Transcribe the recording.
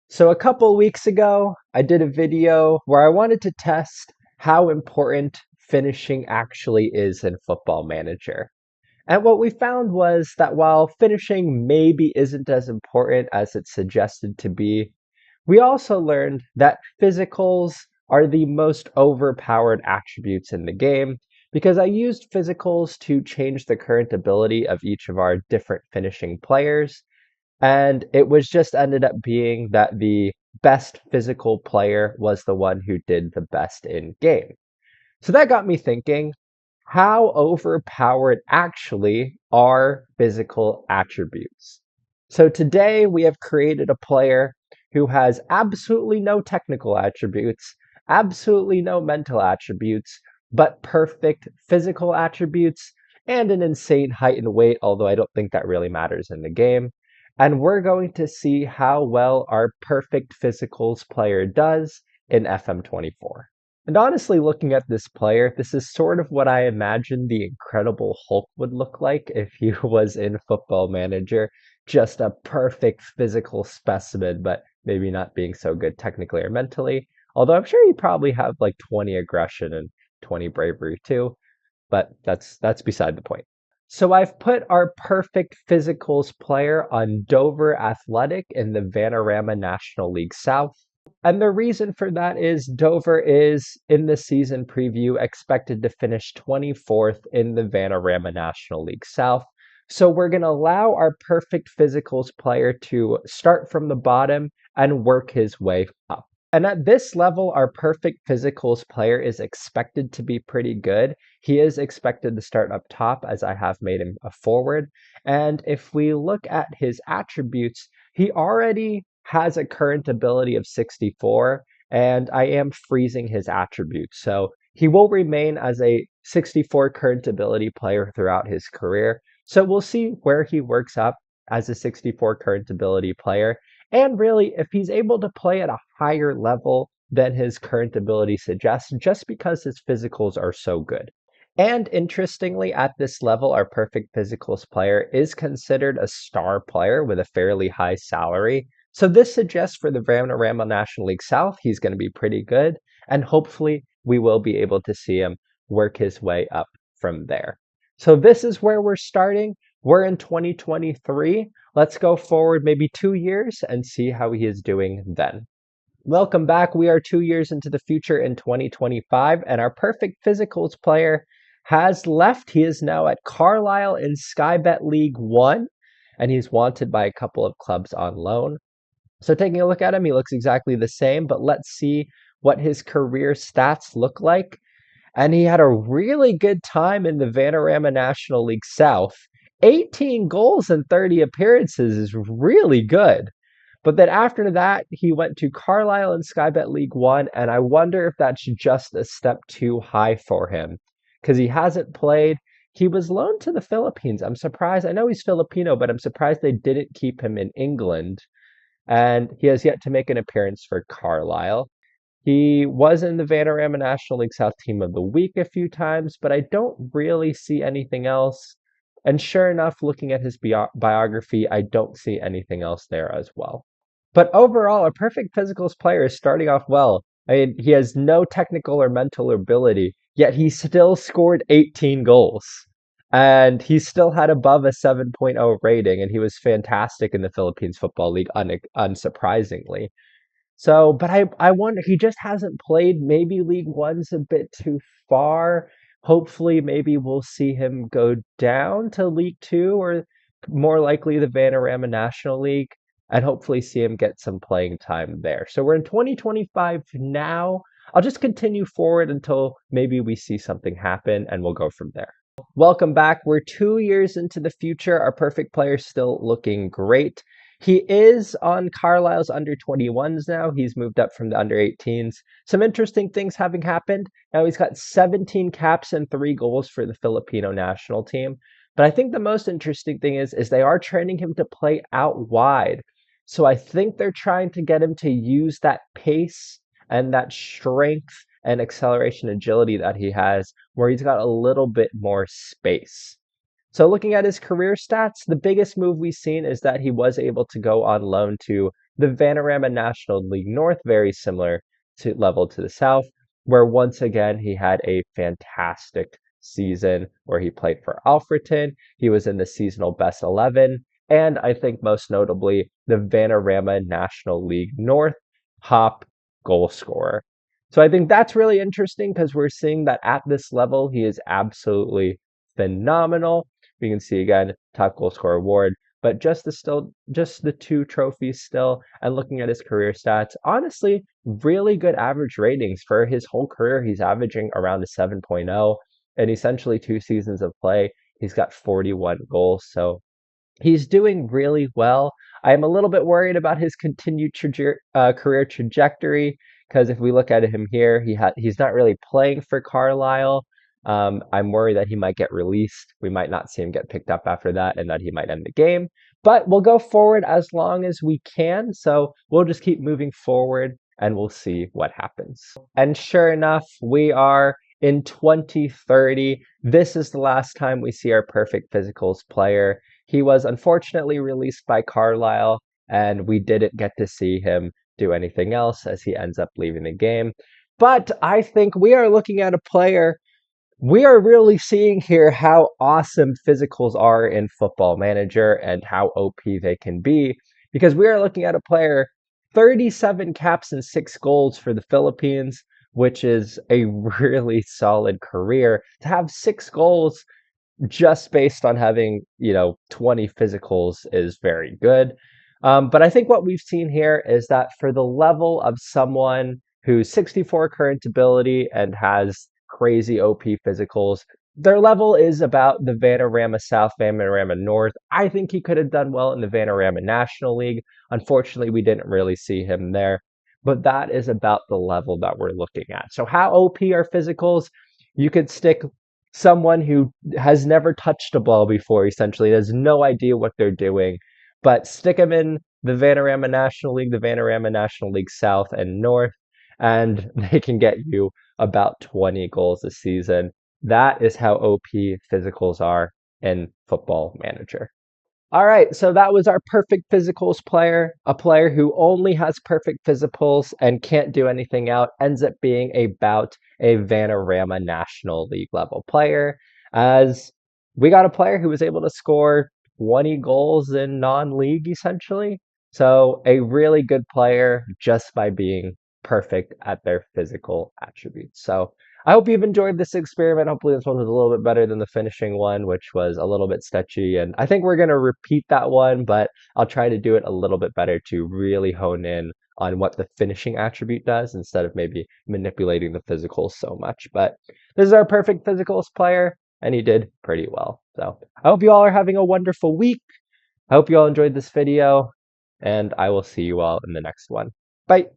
So a couple weeks ago, I did a video where I wanted to test how important finishing actually is in Football Manager. And what we found was that while finishing maybe isn't as important as it's suggested to be, we also learned that physicals are the most overpowered attributes in the game because I used physicals to change the current ability of each of our different finishing players, and it was just ended up being that the best physical player was the one who did the best in game. So that got me thinking, how overpowered actually are physical attributes? So today we have created a player who has absolutely no technical attributes, absolutely no mental attributes, but perfect physical attributes and an insane height and weight, although I don't think that really matters in the game. And we're going to see how well our perfect physicals player does in FM24. And honestly, looking at this player, this is sort of what I imagined the Incredible Hulk would look like if he was in Football Manager. Just a perfect physical specimen, but maybe not being so good technically or mentally. Although I'm sure he'd probably have like 20 aggression and 20 bravery too, but that's beside the point. So I've put our perfect physicals player on Dover Athletic in the Vanarama National League South. And the reason for that is Dover is, in the season preview, expected to finish 24th in the Vanarama National League South. So we're going to allow our perfect physicals player to start from the bottom and work his way up. And at this level, our perfect physicals player is expected to be pretty good. He is expected to start up top, as I have made him a forward. And if we look at his attributes, he already has a current ability of 64, and I am freezing his attributes. So he will remain as a 64 current ability player throughout his career. So we'll see where he works up as a 64 current ability player. And really, if he's able to play at a higher level than his current ability suggests, just because his physicals are so good. And interestingly, at this level, our perfect physicals player is considered a star player with a fairly high salary. So this suggests for the Vanarama National League South, he's going to be pretty good. And hopefully, we will be able to see him work his way up from there. So this is where we're starting. We're in 2023. Let's go forward maybe 2 years and see how he is doing then. Welcome back. We are 2 years into the future in 2025, and our perfect physicals player has left. He is now at Carlisle in Skybet League 1, and he's wanted by a couple of clubs on loan. So taking a look at him, he looks exactly the same, but let's see what his career stats look like. And he had a really good time in the Vanarama National League South. 18 goals and 30 appearances is really good. But then after that, he went to Carlisle and Skybet League 1, and I wonder if that's just a step too high for him because he hasn't played. He was loaned to the Philippines. I'm surprised. I know he's Filipino, but I'm surprised they didn't keep him in England. And he has yet to make an appearance for Carlisle. He was in the Vanarama National League South Team of the Week a few times, but I don't really see anything else. And sure enough, looking at his biography, I don't see anything else there as well. But overall, a perfect physicals player is starting off well. I mean, he has no technical or mental ability, yet he still scored 18 goals. And he still had above a 7.0 rating, and he was fantastic in the Philippines Football League, unsurprisingly. So, but I wonder, he just hasn't played. Maybe League One's a bit too far. Hopefully, maybe we'll see him go down to League Two or more likely the Vanarama National League and hopefully see him get some playing time there. So we're in 2025 now. I'll just continue forward until maybe we see something happen and we'll go from there. Welcome back. We're 2 years into the future. Our perfect player's still looking great. He is on Carlisle's under 21s now. He's moved up from the under 18s. Some interesting things having happened. Now he's got 17 caps and 3 goals for the Filipino national team. But I think the most interesting thing is they are training him to play out wide. So I think they're trying to get him to use that pace and that strength and acceleration agility that he has, where he's got a little bit more space. So looking at his career stats, the biggest move we've seen is that he was able to go on loan to the Vanarama National League North, very similar to level to the South, where once again he had a fantastic season where he played for Alfreton. He was in the seasonal best 11, and I think most notably the Vanarama National League North top goal scorer. So I think that's really interesting because we're seeing that at this level he is absolutely phenomenal. We can see again top goal scorer award, but just the two trophies still, and looking at his career stats, honestly, really good average ratings for his whole career. He's averaging around a 7.0, and essentially 2 seasons of play, he's got 41 goals. So he's doing really well. I'm a little bit worried about his continued career trajectory because if we look at him here, he's not really playing for Carlisle. I'm worried that he might get released. We might not see him get picked up after that and that he might end the game. But we'll go forward as long as we can. So we'll just keep moving forward and we'll see what happens. And sure enough, we are in 2030. This is the last time we see our perfect physicals player. He was unfortunately released by Carlisle, and we didn't get to see him do anything else as he ends up leaving the game. But I think we are looking at a player. We are really seeing here how awesome physicals are in Football Manager and how OP they can be, because we are looking at a player 37 caps and 6 goals for the Philippines, which is a really solid career. To have 6 goals just based on having 20 physicals is very good. But I think what we've seen here is that for the level of someone who's 64 current ability and has crazy OP physicals, their level is about the Vanarama South, Vanarama North. I think he could have done well in the Vanarama National League. Unfortunately, we didn't really see him there, but that is about the level that we're looking at. So how OP are physicals? You could stick someone who has never touched a ball before, essentially, has no idea what they're doing, but stick them in the Vanarama National League, the Vanarama National League South and North, and they can get you about 20 goals a season. That is how OP physicals are in Football Manager. All right, so that was our perfect physicals player. A player who only has perfect physicals and can't do anything out ends up being about a Vanarama National League level player, as we got a player who was able to score 20 goals in non-league essentially. So a really good player just by being perfect at their physical attributes. So I hope you've enjoyed this experiment. Hopefully this one was a little bit better than the finishing one, which was a little bit sketchy. And I think we're going to repeat that one, but I'll try to do it a little bit better to really hone in on what the finishing attribute does instead of maybe manipulating the physicals so much. But this is our perfect physicals player, and he did pretty well. So I hope you all are having a wonderful week. I hope you all enjoyed this video, and I will see you all in the next one. Bye.